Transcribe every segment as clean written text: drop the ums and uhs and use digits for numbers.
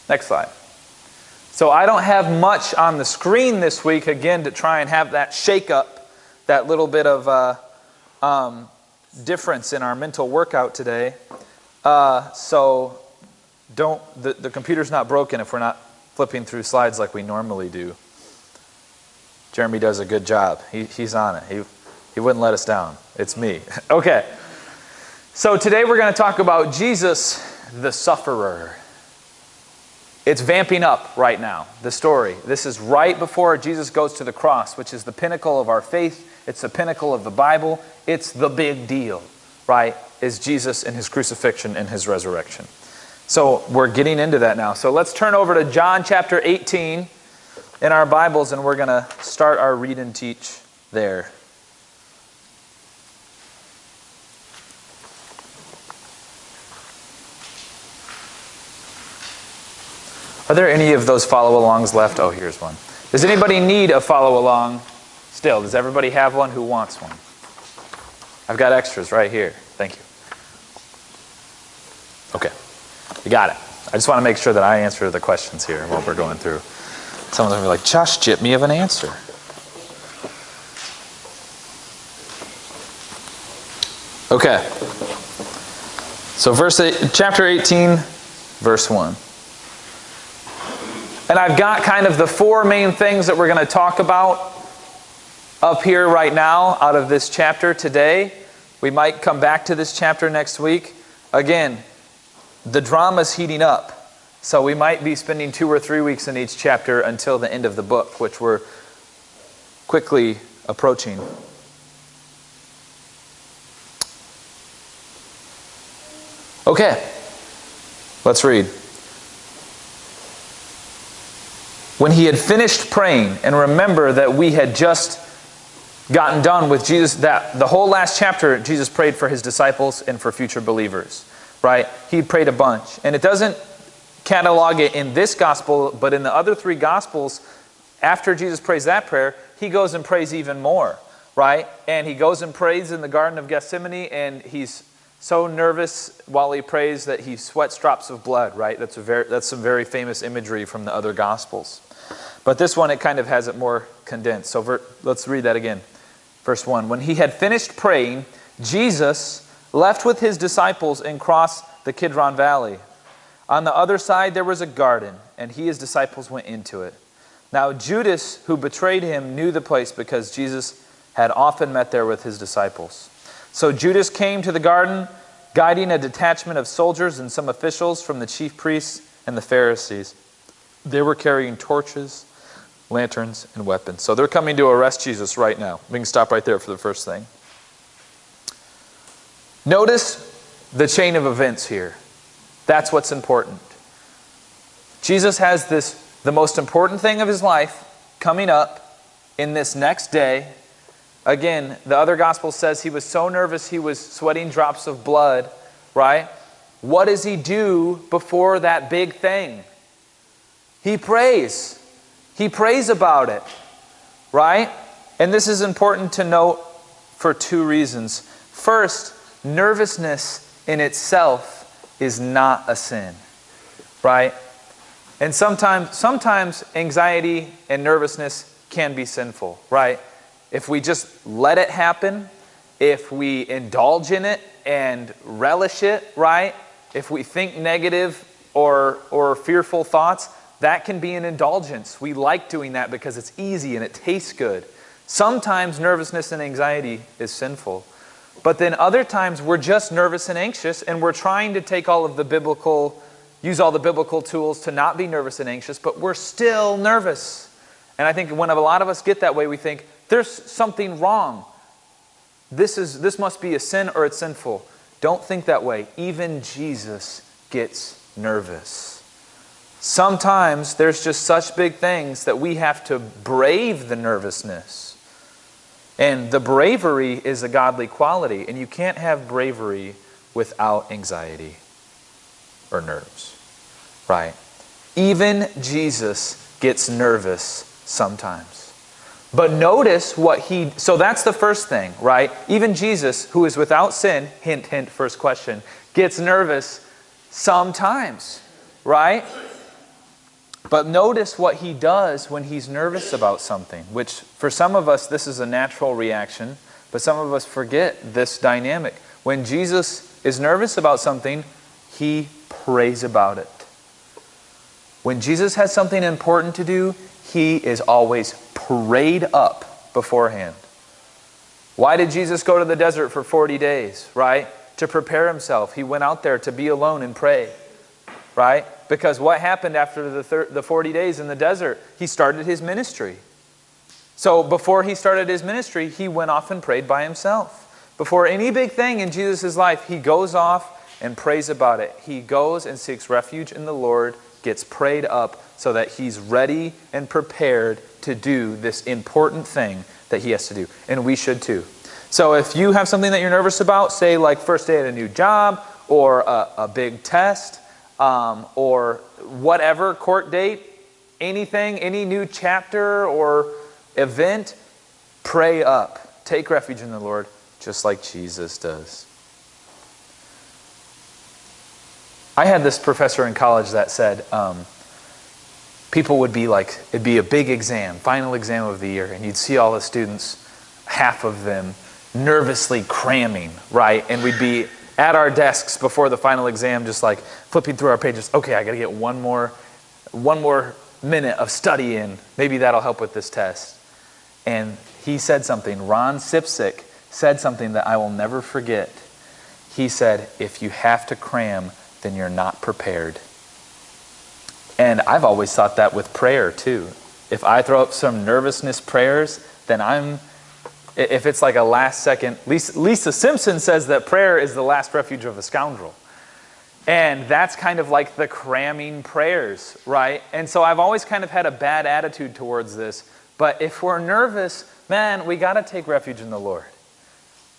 Next slide. So I don't have much on the screen this week, again, to try and have that shake up, that little bit of difference in our mental workout today. So the computer's not broken if we're not flipping through slides like we normally do. Jeremy does a good job. He's on it. He wouldn't let us down. It's me. Okay. So today we're going to talk about Jesus, the sufferer. It's vamping up right now, the story. This is right before Jesus goes to the cross, which is the pinnacle of our faith. It's the pinnacle of the Bible. It's the big deal, right? Is Jesus and his crucifixion and his resurrection. So we're getting into that now. So let's turn over to John chapter 18 in our Bibles, and we're going to start our read and teach there. Are there any of those follow-alongs left? Oh, here's one. Does anybody need a follow-along still? Does everybody have one? Who wants one? I've got extras right here. Thank you. Okay. You got it. I just want to make sure that I answer the questions here while we're going through. Someone's going to be like, Josh, jip me of an answer. Okay. So chapter 18, verse 1. And I've got kind of the four main things that we're going to talk about up here right now out of this chapter today. We might come back to this chapter next week. Again, the drama's heating up. So we might be spending 2 or 3 weeks in each chapter until the end of the book, which we're quickly approaching. Okay, let's read. When he had finished praying, and remember that we had just gotten done with Jesus, that the whole last chapter, Jesus prayed for his disciples and for future believers, right? He prayed a bunch. And it doesn't catalog it in this gospel, but in the other 3 gospels, after Jesus prays that prayer, he goes and prays even more, right? And he goes and prays in the Garden of Gethsemane, and he's so nervous while he prays that he sweats drops of blood, right? That's some very famous imagery from the other gospels. But this one, it kind of has it more condensed. So let's read that again. Verse 1. When he had finished praying, Jesus left with his disciples and crossed the Kidron Valley. On the other side there was a garden, and he and his disciples went into it. Now Judas, who betrayed him, knew the place because Jesus had often met there with his disciples. So Judas came to the garden, guiding a detachment of soldiers and some officials from the chief priests and the Pharisees. They were carrying torches, lanterns, and weapons. So they're coming to arrest Jesus right now. We can stop right there for the first thing. Notice the chain of events here. That's what's important. Jesus has the most important thing of his life coming up in this next day. Again, the other gospel says he was so nervous he was sweating drops of blood, right? What does he do before that big thing? He prays. He prays about it, right? And this is important to note for 2 reasons. First, nervousness in itself is not a sin, right? And sometimes anxiety and nervousness can be sinful, right? If we just let it happen, if we indulge in it and relish it, right? If we think negative or fearful thoughts, that can be an indulgence. We like doing that because it's easy and it tastes good. Sometimes nervousness and anxiety is sinful. But then other times we're just nervous and anxious, and we're trying to use all the biblical tools to not be nervous and anxious, but we're still nervous. And I think when a lot of us get that way, we think, there's something wrong. This must be a sin or it's sinful. Don't think that way. Even Jesus gets nervous. Sometimes there's just such big things that we have to brave the nervousness. And the bravery is a godly quality. And you can't have bravery without anxiety or nerves. Right? Even Jesus gets nervous sometimes. But notice so that's the first thing, right? Even Jesus, who is without sin, hint, hint, first question, gets nervous sometimes, right? But notice what he does when he's nervous about something, which for some of us, this is a natural reaction, but some of us forget this dynamic. When Jesus is nervous about something, he prays about it. When Jesus has something important to do, he is always prayed up beforehand. Why did Jesus go to the desert for 40 days, right? To prepare himself. He went out there to be alone and pray, right? Because what happened after the 40 days in the desert? He started his ministry. So before he started his ministry, he went off and prayed by himself. Before any big thing in Jesus' life, he goes off and prays about it. He goes and seeks refuge in the Lord, gets prayed up so that he's ready and prepared to do this important thing that he has to do. And we should too. So if you have something that you're nervous about, say like first day at a new job, or a big test, or whatever, court date, anything, any new chapter or event, pray up. Take refuge in the Lord, just like Jesus does. I had this professor in college that said, people would be like, it'd be a big exam, final exam of the year, and you'd see all the students, half of them, nervously cramming, right? And we'd be at our desks before the final exam, just like flipping through our pages. Okay, I got to get one more minute of study in. Maybe that'll help with this test. And he said something, Ron Sipsick said something that I will never forget. He said, if you have to cram, then you're not prepared. And I've always thought that with prayer too. If I throw up some nervousness prayers, then if it's like a last second, Lisa Simpson says that prayer is the last refuge of a scoundrel. And that's kind of like the cramming prayers, right? And so I've always kind of had a bad attitude towards this. But if we're nervous, man, we got to take refuge in the Lord.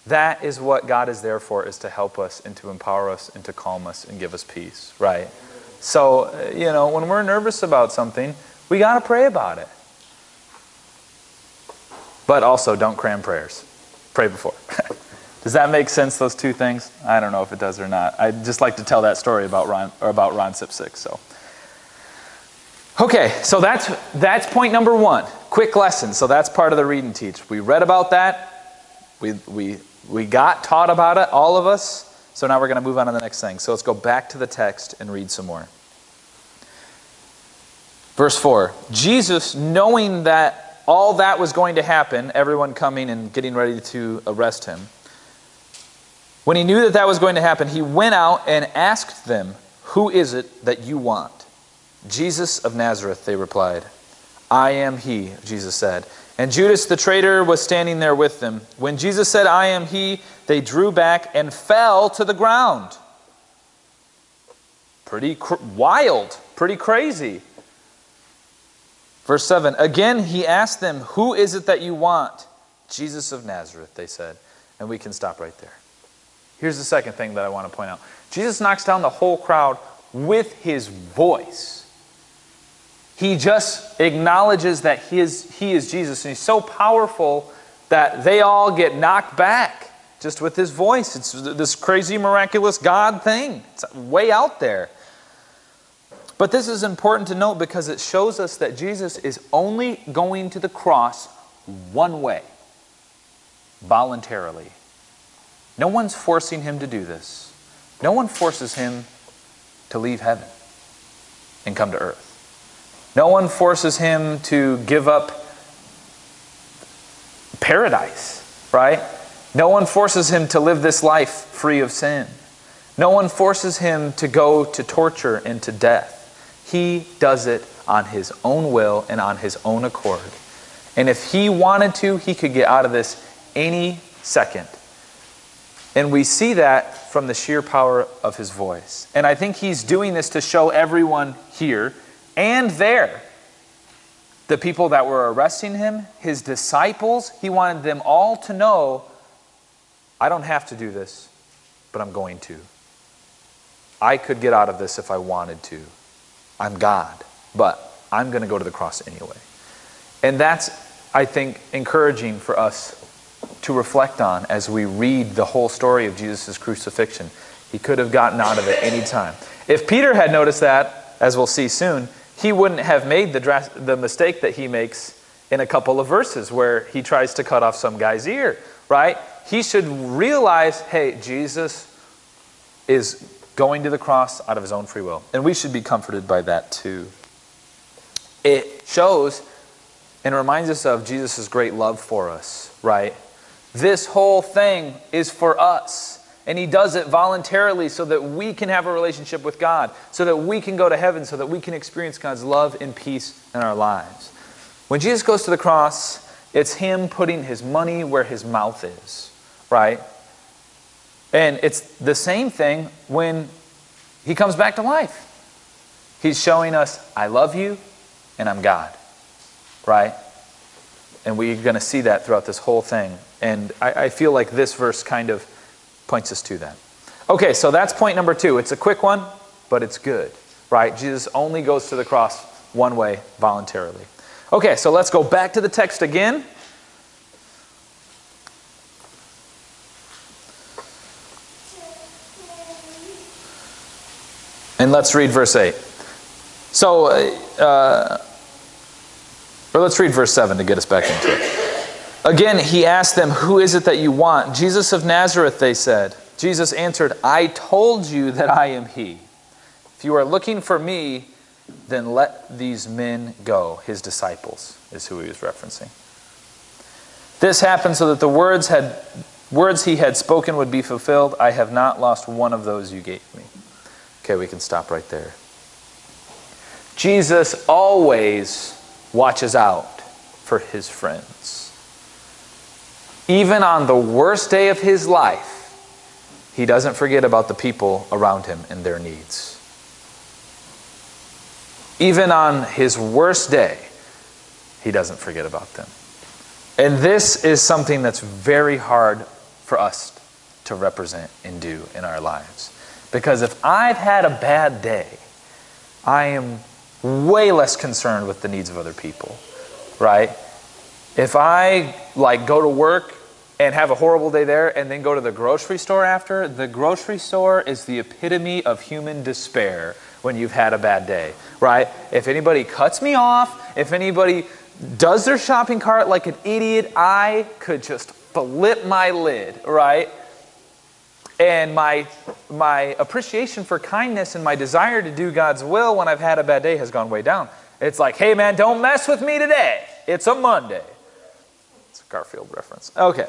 That is what God is there for, is to help us and to empower us and to calm us and give us peace, right? So, when we're nervous about something, we got to pray about it. But also, don't cram prayers. Pray before. Does that make sense, those two things? I don't know if it does or not. I'd just like to tell that story about Ron Sipsick. So, okay, so that's point number one. Quick lesson. So that's part of the read and teach. We read about that. We got taught about it, all of us. So now we're going to move on to the next thing. So let's go back to the text and read some more. Verse 4. Jesus, knowing that all that was going to happen, everyone coming and getting ready to arrest him, when he knew that that was going to happen, he went out and asked them, "Who is it that you want?" "Jesus of Nazareth," they replied. "I am he," Jesus said. And Judas the traitor was standing there with them. When Jesus said, "I am he," they drew back and fell to the ground. Pretty wild, pretty crazy. Verse 7, again he asked them, "Who is it that you want?" "Jesus of Nazareth," they said. And we can stop right there. Here's the second thing that I want to point out. Jesus knocks down the whole crowd with his voice. He just acknowledges that he is Jesus, and he's so powerful that they all get knocked back just with his voice. It's this crazy, miraculous God thing. It's way out there. But this is important to note because it shows us that Jesus is only going to the cross one way, voluntarily. No one's forcing him to do this. No one forces him to leave heaven and come to earth. No one forces him to give up paradise, right? No one forces him to live this life free of sin. No one forces him to go to torture and to death. He does it on his own will and on his own accord. And if he wanted to, he could get out of this any second. And we see that from the sheer power of his voice. And I think he's doing this to show everyone here and there, the people that were arresting him, his disciples, he wanted them all to know, I don't have to do this, but I'm going to. I could get out of this if I wanted to. I'm God, but I'm going to go to the cross anyway. And that's, I think, encouraging for us to reflect on as we read the whole story of Jesus' crucifixion. He could have gotten out of it any time. If Peter had noticed that, as we'll see soon, he wouldn't have made the mistake that he makes in a couple of verses where he tries to cut off some guy's ear, right? He should realize, hey, Jesus is going to the cross out of his own free will. And we should be comforted by that too. It shows and reminds us of Jesus' great love for us, right? This whole thing is for us. And he does it voluntarily so that we can have a relationship with God, so that we can go to heaven, so that we can experience God's love and peace in our lives. When Jesus goes to the cross, it's him putting his money where his mouth is, right? And it's the same thing when he comes back to life. He's showing us, I love you and I'm God, right? And we're going to see that throughout this whole thing. And I feel like this verse kind of points us to that. Okay, so that's point number 2. It's a quick one, but it's good, right? Jesus only goes to the cross one way, voluntarily. Okay, so let's go back to the text again. And let's read verse 8. So, or let's read verse 7 to get us back into it. Again, he asked them, who is it that you want? Jesus of Nazareth, they said. Jesus answered, I told you that I am he. If you are looking for me, then let these men go. His disciples is who he was referencing. This happened so that the words he had spoken would be fulfilled. I have not lost one of those you gave me. Okay, we can stop right there. Jesus always watches out for his friends. Even on the worst day of his life, he doesn't forget about the people around him and their needs. Even on his worst day, he doesn't forget about them. And this is something that's very hard for us to represent and do in our lives. Because if I've had a bad day, I am way less concerned with the needs of other people, right? If I go to work and have a horrible day there and then go to the grocery store after, the grocery store is the epitome of human despair when you've had a bad day, right? If anybody cuts me off, if anybody does their shopping cart like an idiot, I could just flip my lid, right? And my appreciation for kindness and my desire to do God's will when I've had a bad day has gone way down. It's like, hey man, don't mess with me today. It's a Monday. It's a Garfield reference. Okay.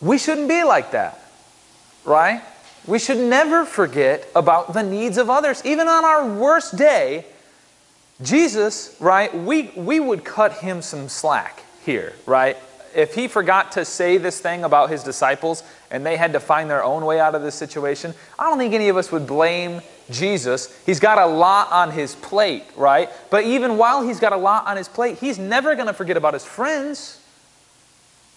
We shouldn't be like that, right? We should never forget about the needs of others. Even on our worst day, Jesus, right, we would cut him some slack here, right? If he forgot to say this thing about his disciples and they had to find their own way out of this situation, I don't think any of us would blame Jesus. He's got a lot on his plate, right? But even while he's got a lot on his plate, he's never going to forget about his friends.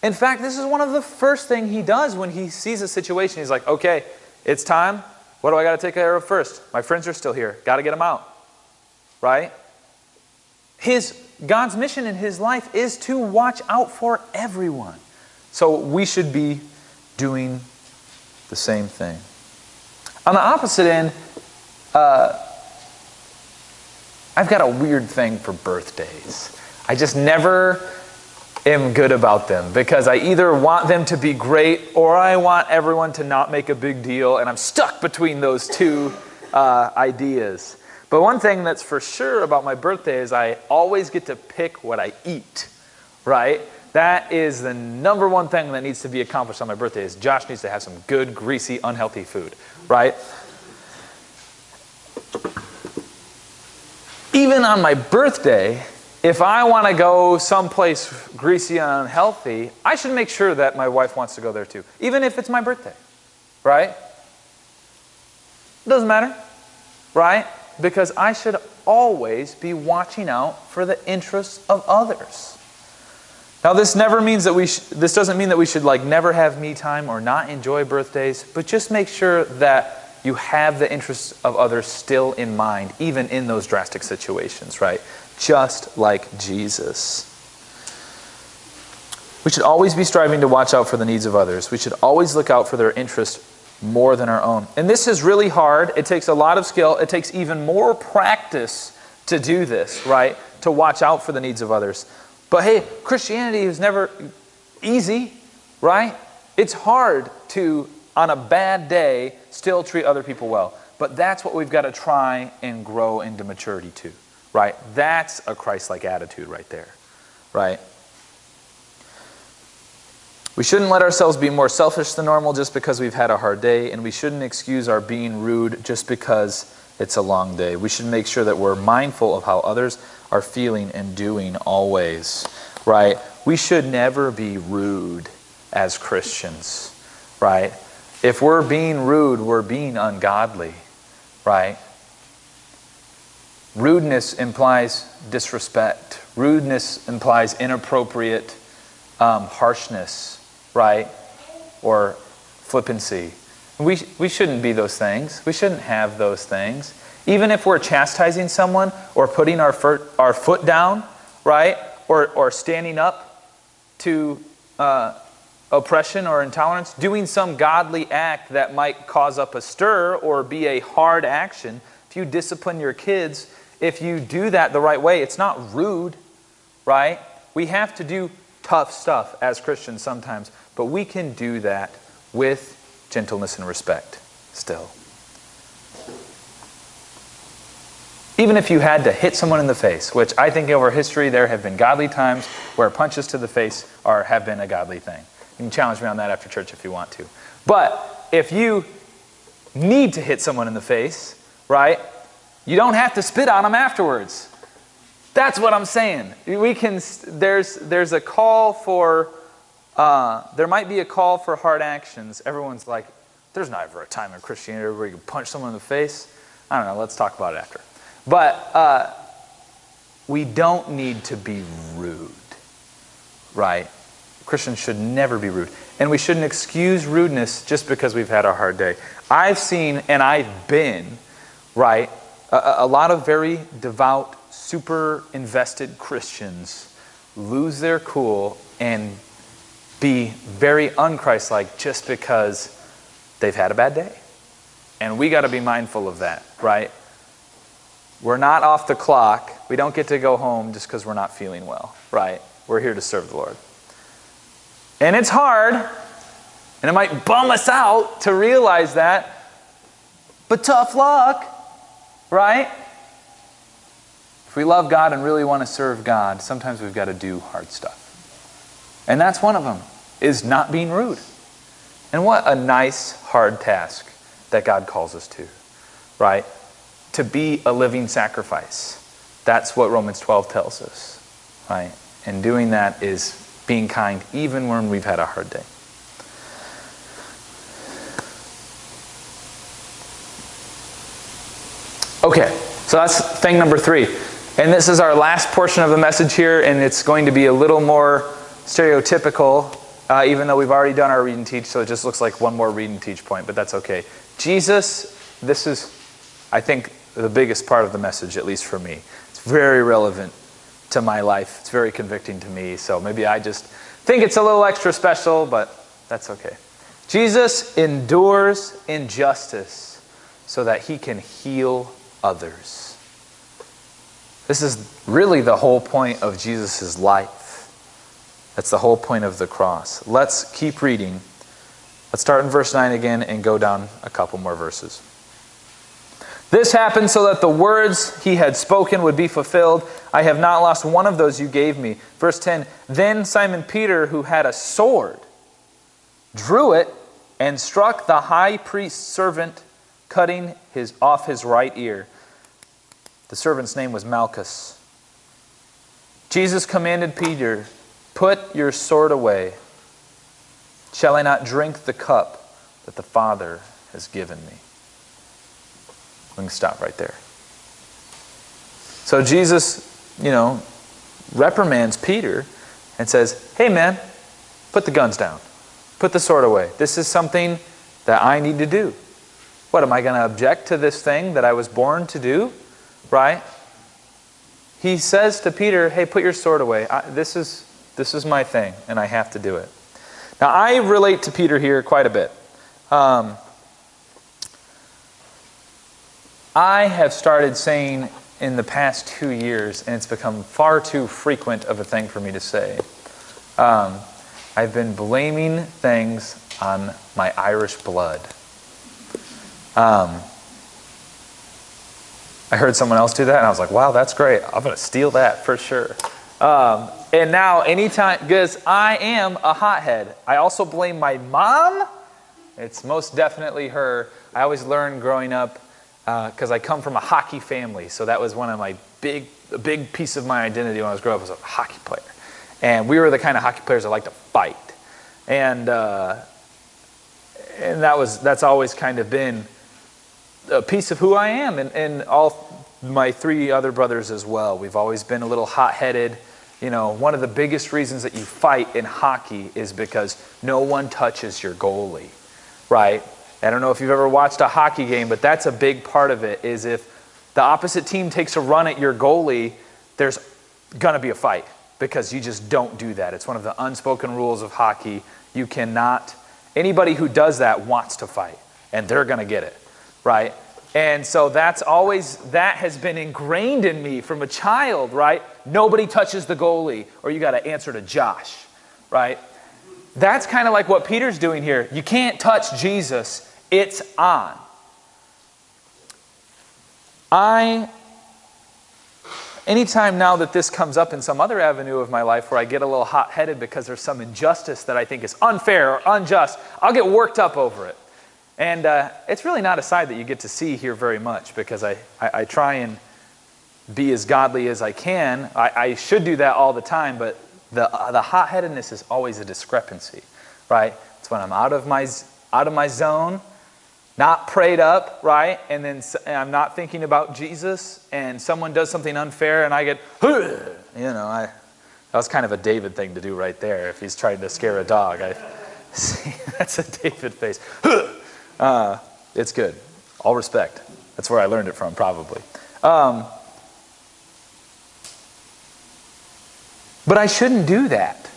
In fact, this is one of the first things he does when he sees a situation. He's like, okay, it's time. What do I got to take care of first? My friends are still here. Got to get them out, right? God's mission in his life is to watch out for everyone. So we should be doing the same thing. On the opposite end, I've got a weird thing for birthdays. I just never am good about them because I either want them to be great or I want everyone to not make a big deal, and I'm stuck between those two ideas. But one thing that's for sure about my birthday is I always get to pick what I eat, right? That is the number one thing that needs to be accomplished on my birthday is Josh needs to have some good, greasy, unhealthy food, right? Even on my birthday, if I want to go someplace greasy and unhealthy, I should make sure that my wife wants to go there too, even if it's my birthday, right? Doesn't matter, right? Because I should always be watching out for the interests of others. Now, this never means that this doesn't mean that we should never have me time or not enjoy birthdays, but just make sure that you have the interests of others still in mind, even in those drastic situations, right? Just like Jesus. We should always be striving to watch out for the needs of others. We should always look out for their interests more than our own. And this is really hard. It takes a lot of skill. It takes even more practice to do this, right? To watch out for the needs of others. But hey, Christianity is never easy, right? It's hard to, on a bad day, still treat other people well. But that's what we've got to try and grow into maturity to, right? That's a Christ-like attitude right there, right? We shouldn't let ourselves be more selfish than normal just because we've had a hard day, and we shouldn't excuse our being rude just because it's a long day. We should make sure that we're mindful of how others are feeling and doing always, right? We should never be rude as Christians, right? If we're being rude, we're being ungodly, right? Rudeness implies disrespect. Rudeness implies inappropriate harshness, right? Or flippancy. We shouldn't be those things. We shouldn't have those things. Even if we're chastising someone or putting our foot down, right? Or standing up to oppression or intolerance, doing some godly act that might cause up a stir or be a hard action. If you discipline your kids, if you do that the right way, it's not rude, right? We have to do tough stuff as Christians sometimes, but we can do that with gentleness and respect still. Even if you had to hit someone in the face, which I think over history there have been godly times where punches to the face have been a godly thing. You can challenge me on that after church if you want to. But if you need to hit someone in the face, right, you don't have to spit on them afterwards. That's what I'm saying. There's a call for, there might be a call for hard actions. Everyone's like, there's not ever a time in Christianity where you can punch someone in the face. I don't know, let's talk about it after. But we don't need to be rude, right? Christians should never be rude. And we shouldn't excuse rudeness just because we've had a hard day. I've seen and I've been, right, a lot of very devout, super invested Christians lose their cool and be very un-Christ-like just because they've had a bad day. And we got to be mindful of that, right? We're not off the clock. We don't get to go home just because we're not feeling well, right? We're here to serve the Lord. And it's hard, and it might bum us out to realize that, but tough luck, right? If we love God and really want to serve God, sometimes we've got to do hard stuff. And that's one of them, is not being rude. And what a nice, hard task that God calls us to, right? To be a living sacrifice. That's what Romans 12 tells us, right? And doing that is being kind even when we've had a hard day. Okay, so that's thing number 3. And this is our last portion of the message here, and it's going to be a little more stereotypical, even though we've already done our read and teach, so it just looks like one more read and teach point, but that's okay. Jesus, this is, I think, the biggest part of the message, at least for me. It's very relevant to my life. It's very convicting to me, so maybe I just think it's a little extra special, but that's okay. Jesus endures injustice so that he can heal others. This is really the whole point of Jesus' life. That's the whole point of the cross. Let's keep reading. Let's start in verse 9 again and go down a couple more verses. This happened so that the words he had spoken would be fulfilled. I have not lost one of those you gave me. Verse 10, then Simon Peter, who had a sword, drew it and struck the high priest's servant, cutting off his right ear. The servant's name was Malchus. Jesus commanded Peter, put your sword away. Shall I not drink the cup that the Father has given me? We can stop right there. So Jesus, reprimands Peter and says, hey man, put the guns down. Put the sword away. This is something that I need to do. What, am I going to object to this thing that I was born to do? Right? He says to Peter, hey, put your sword away. This is my thing, and I have to do it. Now, I relate to Peter here quite a bit. I have started saying in the past 2 years, and it's become far too frequent of a thing for me to say, I've been blaming things on my Irish blood. I heard someone else do that, and I was like, wow, that's great. I'm going to steal that for sure. And now, anytime, because I am a hothead. I also blame my mom. It's most definitely her. I always learned growing up, because I come from a hockey family, so that was one of my big piece of my identity when I was growing up, was a hockey player. And we were the kind of hockey players that like to fight. And that's always kind of been a piece of who I am, and all my 3 other brothers as well. We've always been a little hot-headed. You know, one of the biggest reasons that you fight in hockey is because no one touches your goalie, right? I don't know if you've ever watched a hockey game, but that's a big part of it, is if the opposite team takes a run at your goalie, there's going to be a fight, because you just don't do that. It's one of the unspoken rules of hockey. You cannot, anybody who does that wants to fight, and they're going to get it, right? And so that has been ingrained in me from a child, right? Nobody touches the goalie, or you got to answer to Josh, right? That's kind of like what Peter's doing here. You can't touch Jesus. It's on. Anytime now that this comes up in some other avenue of my life where I get a little hot-headed because there's some injustice that I think is unfair or unjust, I'll get worked up over it. And it's really not a side that you get to see here very much, because I try and be as godly as I can. I should do that all the time, but the hot-headedness is always a discrepancy, right? It's when I'm out of my zone, not prayed up, right? And then I'm not thinking about Jesus, and someone does something unfair, and I get, that was kind of a David thing to do right there. If he's trying to scare a dog, see, that's a David face. It's good. All respect. That's where I learned it from, probably. But I shouldn't do that.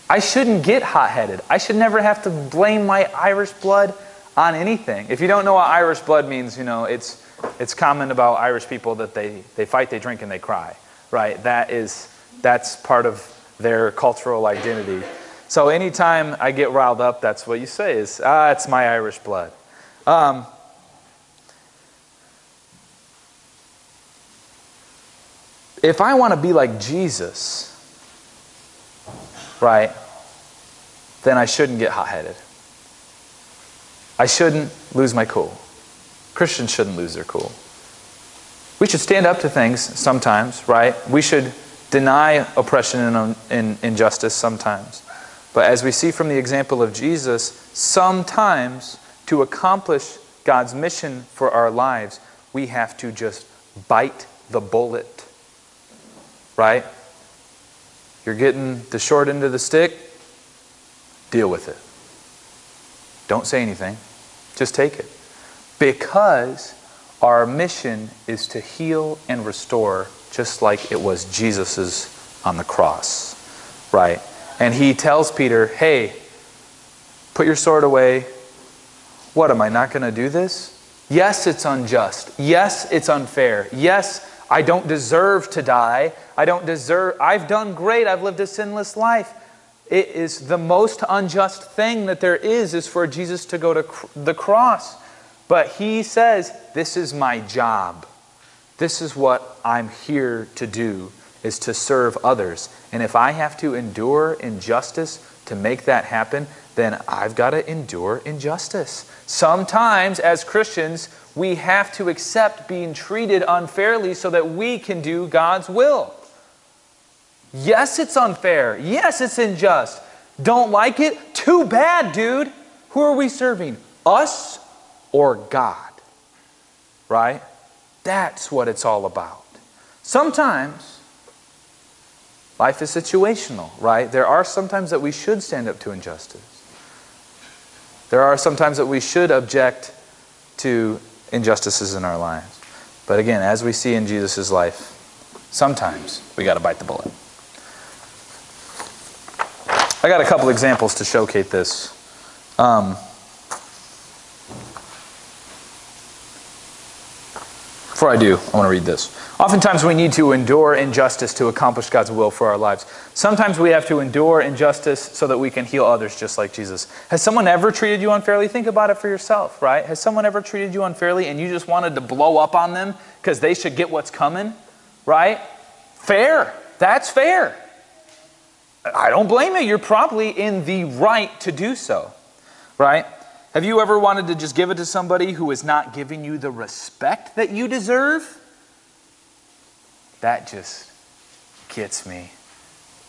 I shouldn't get hot-headed. I should never have to blame my Irish blood on anything. If you don't know what Irish blood means, it's common about Irish people that they fight, they drink, and they cry, right? That's part of their cultural identity. So anytime I get riled up, that's what you say is, it's my Irish blood. If I want to be like Jesus, right, then I shouldn't get hot-headed. I shouldn't lose my cool. Christians shouldn't lose their cool. We should stand up to things sometimes, right? We should deny oppression and injustice sometimes. But as we see from the example of Jesus, sometimes to accomplish God's mission for our lives, we have to just bite the bullet, right? You're getting the short end of the stick, deal with it. Don't say anything. Just take it. Because our mission is to heal and restore, just like it was Jesus's on the cross, right? And he tells Peter, hey, put your sword away. What, am I not going to do this? Yes, it's unjust. Yes, it's unfair. Yes, I don't deserve to die. I've done great. I've lived a sinless life. It is the most unjust thing that there is for Jesus to go to the cross. But he says, this is my job. This is what I'm here to do, is to serve others. And if I have to endure injustice to make that happen, then I've got to endure injustice. Sometimes, as Christians, we have to accept being treated unfairly so that we can do God's will. Yes, it's unfair. Yes, it's unjust. Don't like it? Too bad, dude. Who are we serving? Us or God? Right? That's what it's all about. Sometimes life is situational, right? There are sometimes that we should stand up to injustice. There are sometimes that we should object to injustices in our lives. But again, as we see in Jesus' life, sometimes we got to bite the bullet. I got a couple examples to showcase this. Before I do, I want to read this. Oftentimes we need to endure injustice to accomplish God's will for our lives. Sometimes we have to endure injustice so that we can heal others just like Jesus. Has someone ever treated you unfairly? Think about it for yourself, right? Has someone ever treated you unfairly and you just wanted to blow up on them because they should get what's coming, right? Fair. That's fair. I don't blame you. You're probably in the right to do so, right? Have you ever wanted to just give it to somebody who is not giving you the respect that you deserve? That just gets me.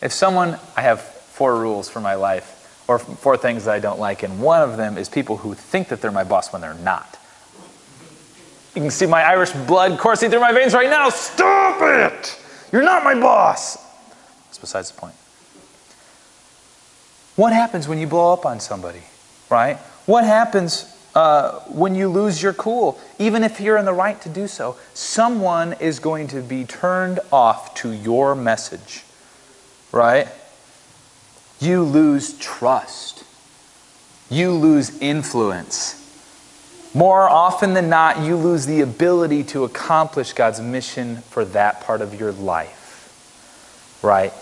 If someone, I have 4 rules for my life, or 4 things that I don't like, and one of them is people who think that they're my boss when they're not. You can see my Irish blood coursing through my veins right now. Stop it! You're not my boss. That's besides the point. What happens when you blow up on somebody, right? What happens when you lose your cool? Even if you're in the right to do so, someone is going to be turned off to your message, right? You lose trust. You lose influence. More often than not, you lose the ability to accomplish God's mission for that part of your life, right?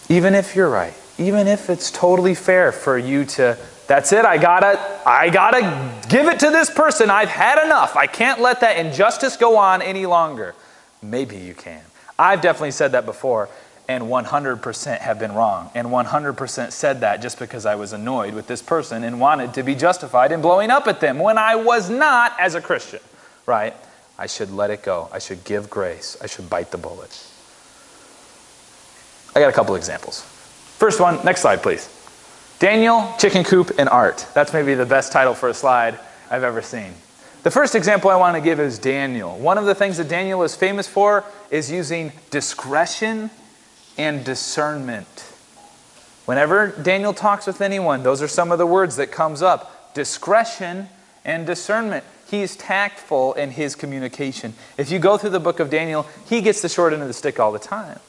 Even if you're right, even if it's totally fair for you to, that's it, I gotta give it to this person. I've had enough. I can't let that injustice go on any longer. Maybe you can. I've definitely said that before, and 100% have been wrong, and 100% said that just because I was annoyed with this person and wanted to be justified in blowing up at them when I was not as a Christian, right? I should let it go. I should give grace. I should bite the bullet. I got a couple examples. First one, next slide, please. Daniel, chicken coop, and art. That's maybe the best title for a slide I've ever seen. The first example I want to give is Daniel. One of the things that Daniel is famous for is using discretion and discernment. Whenever Daniel talks with anyone, those are some of the words that comes up. Discretion and discernment. He's tactful in his communication. If you go through the book of Daniel, he gets the short end of the stick all the time.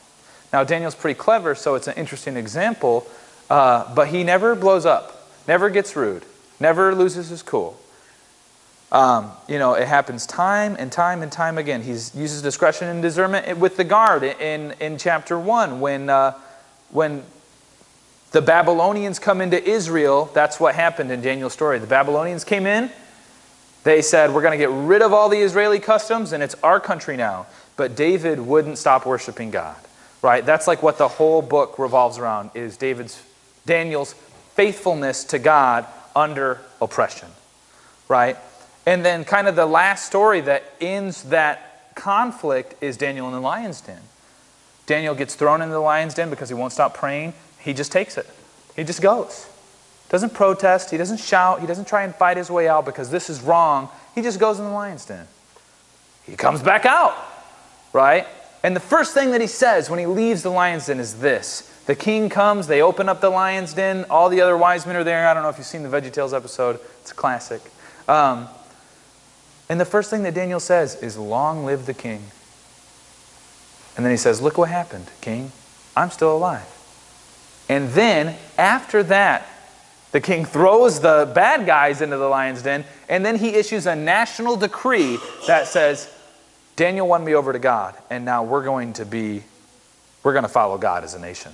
Now, Daniel's pretty clever, so it's an interesting example, but he never blows up, never gets rude, never loses his cool. It happens time and time and time again. He uses discretion and discernment with the guard in chapter 1 when the Babylonians come into Israel. That's what happened in Daniel's story. The Babylonians came in. They said, we're going to get rid of all the Israeli customs and it's our country now. But David wouldn't stop worshiping God. Right? That's like what the whole book revolves around, is Daniel's faithfulness to God under oppression. Right? And then kind of the last story that ends that conflict is Daniel in the lion's den. Daniel gets thrown into the lion's den because he won't stop praying. He just takes it. He just goes. Doesn't protest. He doesn't shout. He doesn't try and fight his way out because this is wrong. He just goes in the lion's den. He comes back out. Right? And the first thing that he says when he leaves the lion's den is this. The king comes, they open up the lion's den, all the other wise men are there. I don't know if you've seen the VeggieTales episode. It's a classic. And the first thing that Daniel says is, long live the king. And then he says, look what happened, king. I'm still alive. And then, after that, the king throws the bad guys into the lion's den, and then he issues a national decree that says, Daniel won me over to God, and now we're going to follow God as a nation.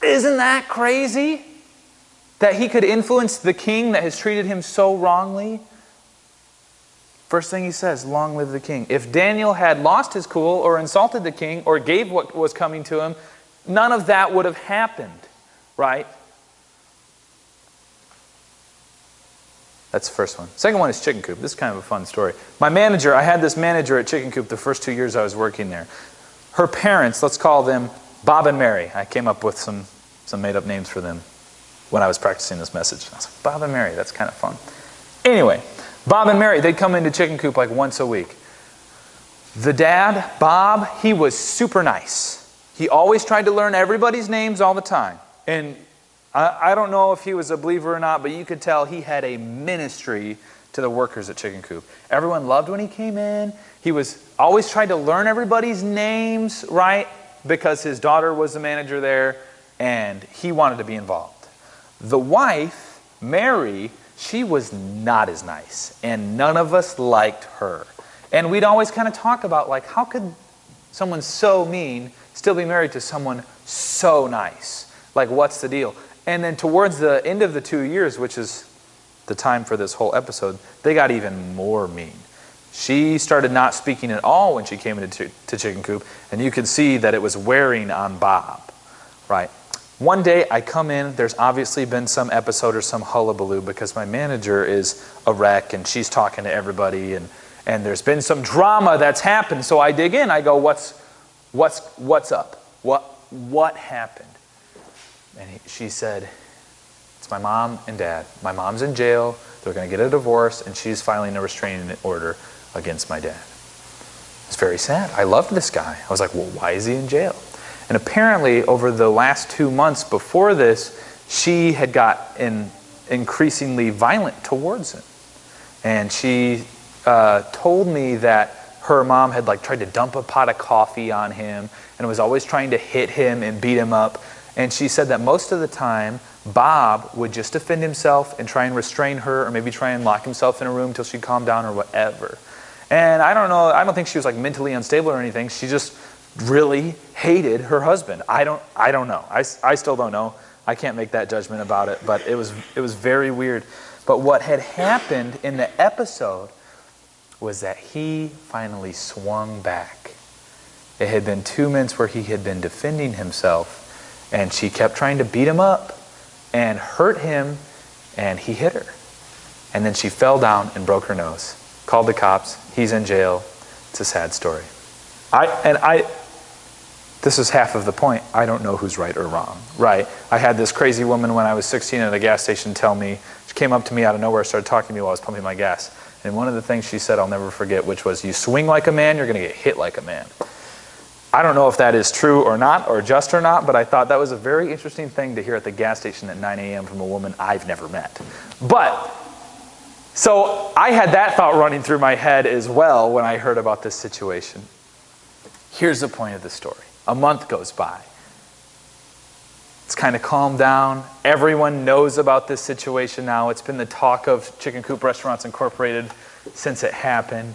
Isn't that crazy? That he could influence the king that has treated him so wrongly? First thing he says, long live the king. If Daniel had lost his cool or insulted the king or gave what was coming to him, none of that would have happened, right? That's the first one. Second one is Chicken Coop. This is kind of a fun story. I had this manager at Chicken Coop the first 2 years I was working there. Her parents, let's call them Bob and Mary. I came up with some made-up names for them when I was practicing this message. I was like, Bob and Mary, that's kind of fun. Anyway, Bob and Mary, they'd come into Chicken Coop like once a week. The dad, Bob, he was super nice. He always tried to learn everybody's names all the time. And I don't know if he was a believer or not, but you could tell he had a ministry to the workers at Chicken Coop. Everyone loved when he came in. He was always trying to learn everybody's names, right? Because his daughter was the manager there, and he wanted to be involved. The wife, Mary, she was not as nice, and none of us liked her. And we'd always kind of talk about, like, how could someone so mean still be married to someone so nice? Like, what's the deal? And then towards the end of the 2 years, which is the time for this whole episode, they got even more mean. She started not speaking at all when she came into Chicken Coop, and you could see that it was wearing on Bob, right? One day I come in, there's obviously been some episode or some hullabaloo because my manager is a wreck and she's talking to everybody, and there's been some drama that's happened. So I dig in, I go, what's up? What happened? And she said, it's my mom and dad. My mom's in jail, they're going to get a divorce, and she's filing a restraining order against my dad. It's very sad. I loved this guy. I was like, well, why is he in jail? And apparently, over the last 2 months before this, she had gotten increasingly violent towards him. And she told me that her mom had tried to dump a pot of coffee on him and was always trying to hit him and beat him up. And she said that most of the time, Bob would just defend himself and try and restrain her, or maybe try and lock himself in a room till she'd calm down or whatever. And I don't know, I don't think she was mentally unstable or anything. She just really hated her husband. I don't know. I still don't know. I can't make that judgment about it, but it was very weird. But what had happened in the episode was that he finally swung back. It had been 2 months where he had been defending himself, and she kept trying to beat him up and hurt him, and he hit her. And then she fell down and broke her nose. Called the cops. He's in jail. It's a sad story. This is half of the point. I don't know who's right or wrong, right? I had this crazy woman when I was 16 at a gas station tell me, she came up to me out of nowhere, started talking to me while I was pumping my gas. And one of the things she said I'll never forget, which was, you swing like a man, you're going to get hit like a man. I don't know if that is true or not, or just or not, but I thought that was a very interesting thing to hear at the gas station at 9 a.m. from a woman I've never met. So I had that thought running through my head as well when I heard about this situation. Here's the point of the story. A month goes by. It's kind of calmed down. Everyone knows about this situation now. It's been the talk of Chicken Coop Restaurants Incorporated since it happened.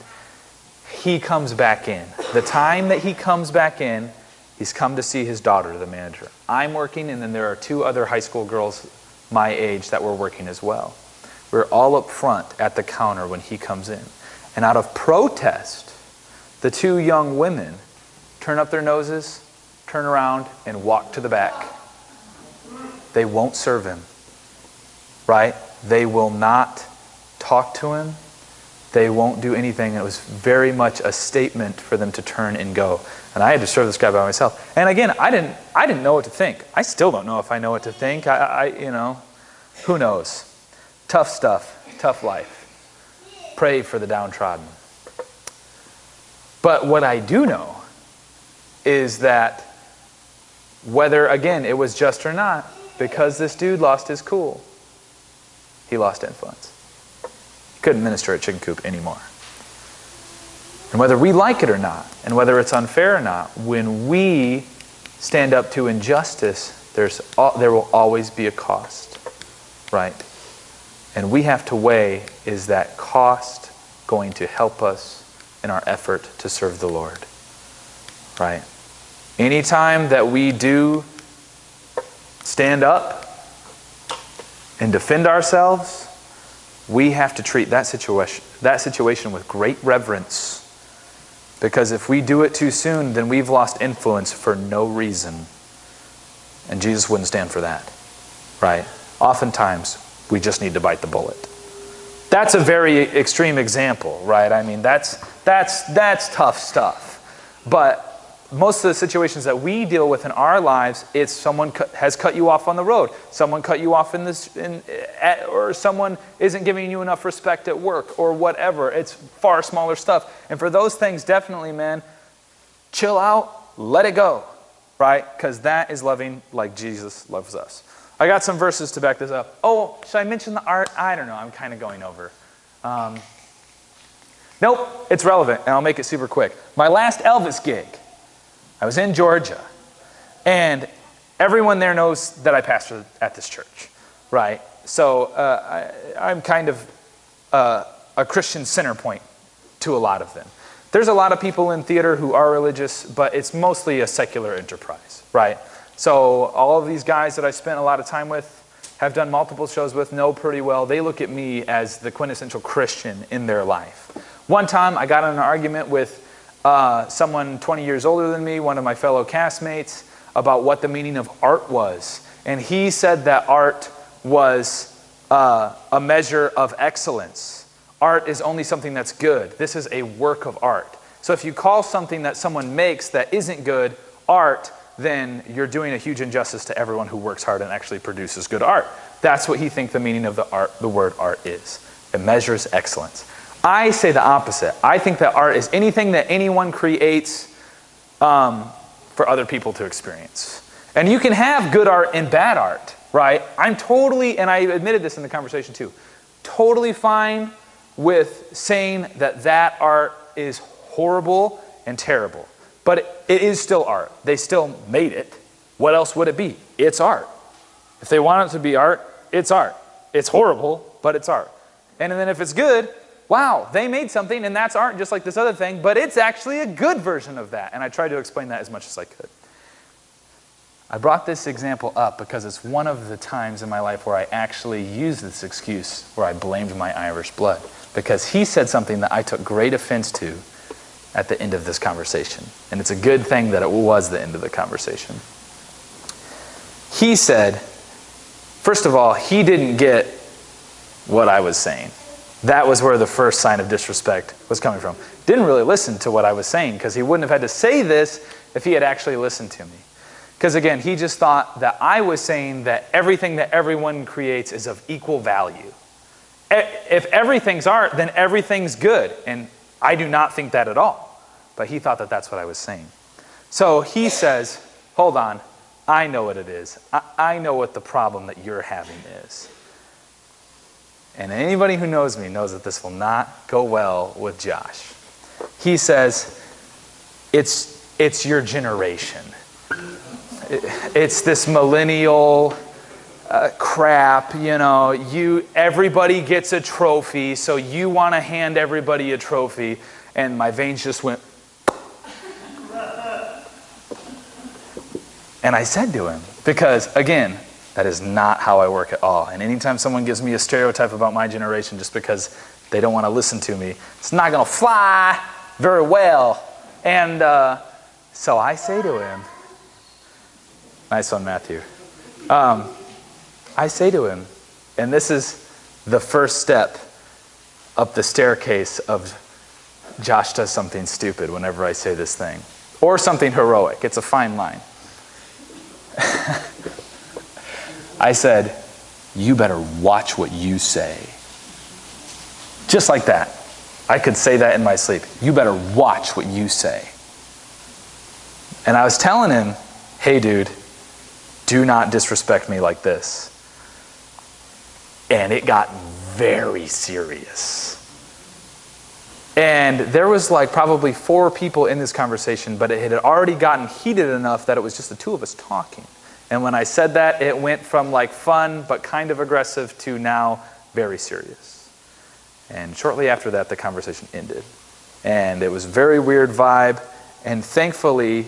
He comes back in. The time that he comes back in, he's come to see his daughter, the manager. I'm working, and then there are 2 other high school girls my age that were working as well. We're all up front at the counter when he comes in. And out of protest, the 2 young women turn up their noses, turn around, and walk to the back. They won't serve him, right? They will not talk to him. They won't do anything. It was very much a statement for them to turn and go. And I had to serve this guy by myself. And again, I didn't know what to think. I still don't know if I know what to think. Who knows? Tough stuff, tough life. Pray for the downtrodden. But what I do know is that whether, again, it was just or not, because this dude lost his cool, he lost influence. He couldn't minister at Chicken Coop anymore. And whether we like it or not, and whether it's unfair or not, when we stand up to injustice, there will always be a cost, right? And we have to weigh, is that cost going to help us in our effort to serve the Lord, right? Anytime that we do stand up and defend ourselves, we have to treat that situation with great reverence. Because if we do it too soon, then we've lost influence for no reason. And Jesus wouldn't stand for that, right? Oftentimes, we just need to bite the bullet. That's a very extreme example, right? I mean, that's tough stuff. But most of the situations that we deal with in our lives, it's someone has cut you off on the road, someone cut you off or someone isn't giving you enough respect at work, or whatever. It's far smaller stuff. And for those things, definitely, man, chill out, let it go, right? Because that is loving like Jesus loves us. I got some verses to back this up. Oh, should I mention the art? I don't know. I'm kind of going over. Nope, it's relevant, and I'll make it super quick. My last Elvis gig, I was in Georgia, and everyone there knows that I pastor at this church, right? I'm kind of a Christian center point to a lot of them. There's a lot of people in theater who are religious, but it's mostly a secular enterprise, right? So all of these guys that I spent a lot of time with, have done multiple shows with, know pretty well. They look at me as the quintessential Christian in their life. One time I got in an argument with someone 20 years older than me, one of my fellow castmates, about what the meaning of art was. And he said that art was a measure of excellence. Art is only something that's good. This is a work of art. So if you call something that someone makes that isn't good art, then you're doing a huge injustice to everyone who works hard and actually produces good art. That's what he thinks the meaning of the word art is. It measures excellence. I say the opposite. I think that art is anything that anyone creates for other people to experience. And you can have good art and bad art, right? I'm totally, and I admitted this in the conversation too, totally fine with saying that art is horrible and terrible. But it is still art. They still made it. What else would it be? It's art. If they want it to be art, it's art. It's horrible, but it's art. And then if it's good, wow, they made something and that's art just like this other thing, but it's actually a good version of that. And I tried to explain that as much as I could. I brought this example up because it's one of the times in my life where I actually used this excuse where I blamed my Irish blood. Because he said something that I took great offense to at the end of this conversation. And it's a good thing that it was the end of the conversation. He said, first of all, he didn't get what I was saying. That was where the first sign of disrespect was coming from. Didn't really listen to what I was saying because he wouldn't have had to say this if he had actually listened to me. Because again, he just thought that I was saying that everything that everyone creates is of equal value. If everything's art, then everything's good. And I do not think that at all. But he thought that that's what I was saying. So he says, hold on, I know what it is. I know what the problem that you're having is. And anybody who knows me knows that this will not go well with Josh. He says, it's your generation. It's this millennial crap, everybody gets a trophy, so you want to hand everybody a trophy. And my veins just went. And I said to him, because again, that is not how I work at all. And anytime someone gives me a stereotype about my generation just because they don't want to listen to me, it's not going to fly very well. And so I say to him, nice one, Matthew. I say to him, and this is the first step up the staircase of Josh does something stupid whenever I say this thing. Or something heroic. It's a fine line. I said, you better watch what you say. Just like that. I could say that in my sleep. You better watch what you say. And I was telling him, hey dude, do not disrespect me like this. And it got very serious. And there was probably 4 people in this conversation, but it had already gotten heated enough that it was just the 2 of us talking. And when I said that, it went from fun but kind of aggressive to now very serious. And shortly after that, the conversation ended. And it was a very weird vibe. And thankfully,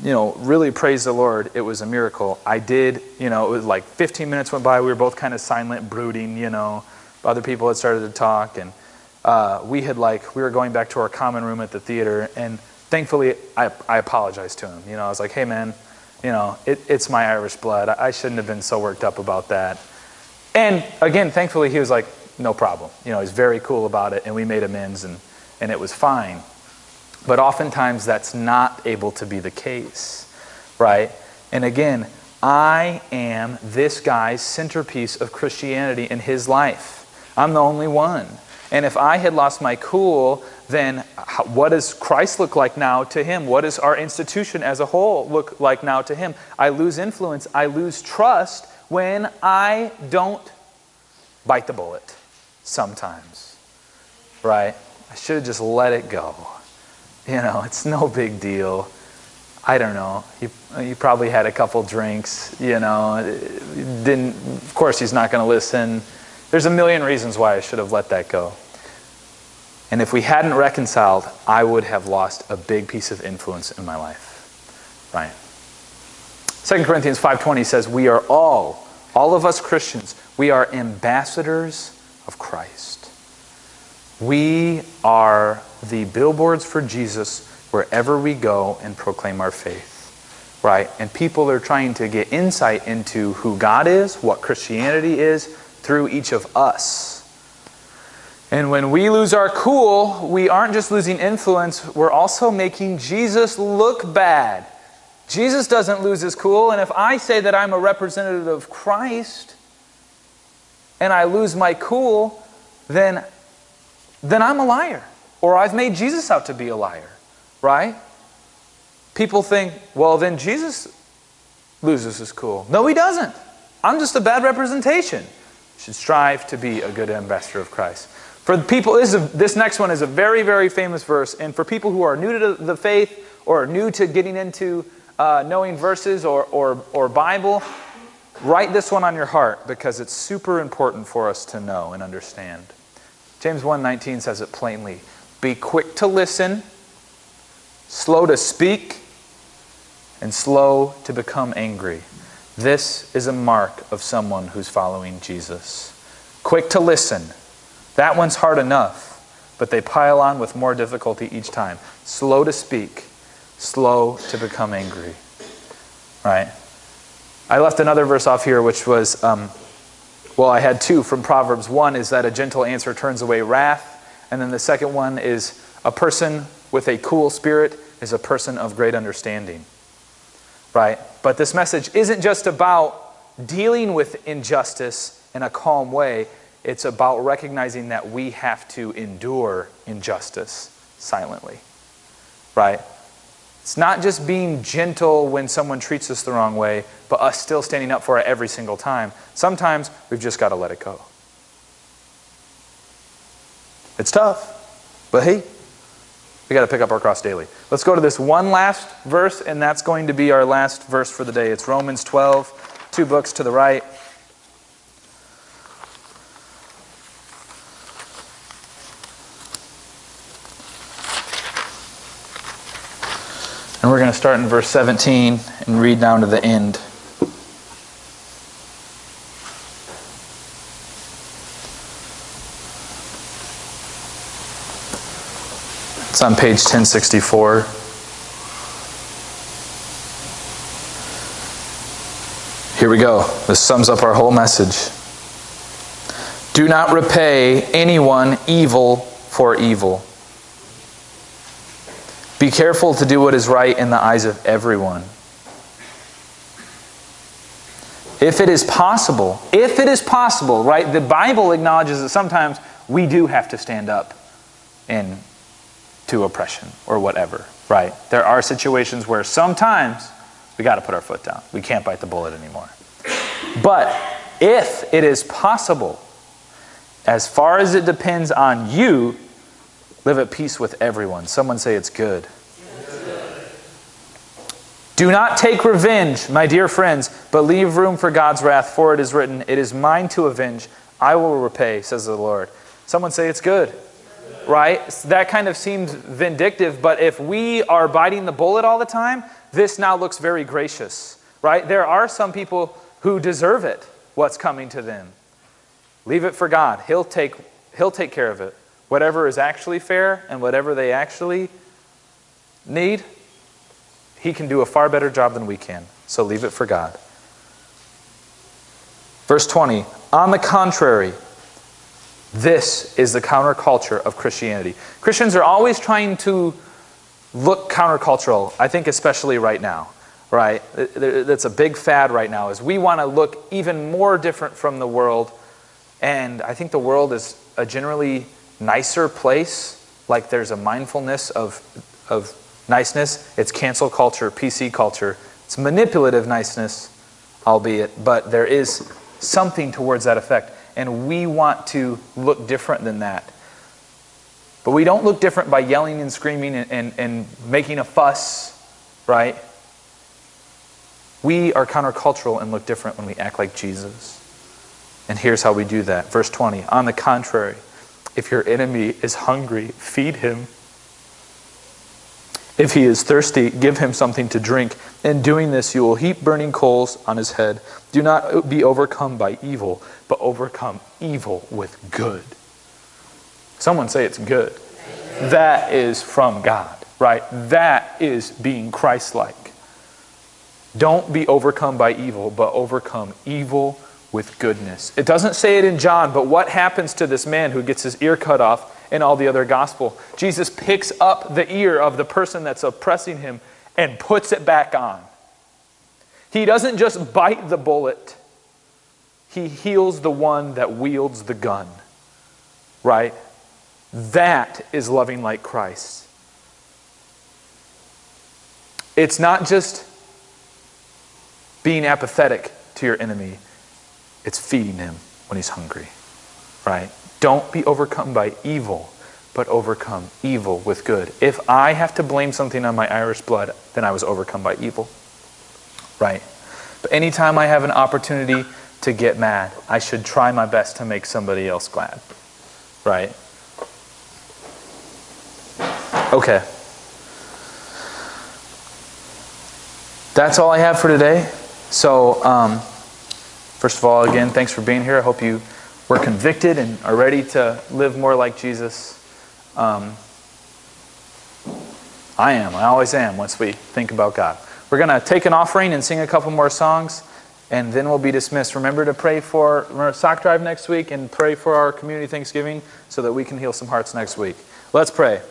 really praise the Lord, it was a miracle. I did, it was 15 minutes went by, we were both kind of silent, brooding, other people had started to talk, and we were going back to our common room at the theater, and thankfully, I apologized to him. I was like, hey man, it's my Irish blood. I shouldn't have been so worked up about that. And again, thankfully, he was like, no problem. He's very cool about it, and we made amends, and it was fine. But oftentimes that's not able to be the case, right? And again, I am this guy's centerpiece of Christianity in his life. I'm the only one. And if I had lost my cool, then what does Christ look like now to him? What does our institution as a whole look like now to him? I lose influence, I lose trust when I don't bite the bullet sometimes, right? I should have just let it go. It's no big deal. I don't know. He probably had a couple drinks, Of course, he's not going to listen. There's a million reasons why I should have let that go. And if we hadn't reconciled, I would have lost a big piece of influence in my life. Right? 2 Corinthians 5:20 says, we are all of us Christians, we are ambassadors of Christ. We are the billboards for Jesus wherever we go and proclaim our faith. Right? And people are trying to get insight into who God is, what Christianity is, through each of us. And when we lose our cool, we aren't just losing influence, we're also making Jesus look bad. Jesus doesn't lose his cool, and if I say that I'm a representative of Christ, and I lose my cool, then I'm a liar. Or I've made Jesus out to be a liar. Right? People think, well, then Jesus loses his cool. No, he doesn't. I'm just a bad representation. You should strive to be a good ambassador of Christ. For the people, this next one is a very, very famous verse. And for people who are new to the faith or new to getting into knowing verses or Bible, write this one on your heart because it's super important for us to know and understand. James 1:19 says it plainly. Be quick to listen, slow to speak, and slow to become angry. This is a mark of someone who's following Jesus. Quick to listen. That one's hard enough, but they pile on with more difficulty each time. Slow to speak, slow to become angry. Right? I left another verse off here, which was, I had two from Proverbs. One is that a gentle answer turns away wrath, and then the second one is a person with a cool spirit is a person of great understanding. Right? But this message isn't just about dealing with injustice in a calm way. It's about recognizing that we have to endure injustice silently. Right? It's not just being gentle when someone treats us the wrong way, but us still standing up for it every single time. Sometimes we've just got to let it go. It's tough, but hey, we got to pick up our cross daily. Let's go to this one last verse, and that's going to be our last verse for the day. It's Romans 12, 2 books to the right. And we're going to start in verse 17 and read down to the end. It's on page 1064. Here we go. This sums up our whole message. Do not repay anyone evil for evil. Be careful to do what is right in the eyes of everyone. If it is possible, right? The Bible acknowledges that sometimes we do have to stand up to oppression or whatever, right? There are situations where sometimes we got to put our foot down. We can't bite the bullet anymore. But if it is possible, as far as it depends on you, live at peace with everyone. Someone say it's good. Do not take revenge, my dear friends, but leave room for God's wrath, for it is written, it is mine to avenge. I will repay, says the Lord. Someone say it's good. Right? That kind of seems vindictive, but if we are biting the bullet all the time, this now looks very gracious. Right? There are some people who deserve it, what's coming to them. Leave it for God. He'll take care of it. Whatever is actually fair and whatever they actually need, He can do a far better job than we can. So leave it for God. Verse 20, on the contrary, this is the counterculture of Christianity. Christians are always trying to look countercultural, I think especially right now. Right? That's a big fad right now, is we want to look even more different from the world. And I think the world is a generally nicer place. Like there's a mindfulness of niceness. It's cancel culture, PC culture. It's manipulative niceness, albeit, but there is something towards that effect. And we want to look different than that. But we don't look different by yelling and screaming and making a fuss, right? We are countercultural and look different when we act like Jesus. And here's how we do that. Verse 20, on the contrary, if your enemy is hungry, feed him. If he is thirsty, give him something to drink. In doing this, you will heap burning coals on his head. Do not be overcome by evil, but overcome evil with good. Someone say it's good. That is from God, right? That is being Christ-like. Don't be overcome by evil, but overcome evil with goodness. It doesn't say it in John, but what happens to this man who gets his ear cut off in all the other gospel? Jesus picks up the ear of the person that's oppressing him and puts it back on. He doesn't just bite the bullet. He heals the one that wields the gun, right? That is loving like Christ. It's not just being apathetic to your enemy. It's feeding him when he's hungry, right? Don't be overcome by evil, but overcome evil with good. If I have to blame something on my Irish blood, then I was overcome by evil, right? But anytime I have an opportunity to get mad, I should try my best to make somebody else glad, right? Okay. That's all I have for today. So, first of all, again, thanks for being here. I hope you were convicted and are ready to live more like Jesus. I always am once we think about God. We're going to take an offering and sing a couple more songs, and then we'll be dismissed. Remember to pray for our sock drive next week and pray for our community Thanksgiving so that we can heal some hearts next week. Let's pray.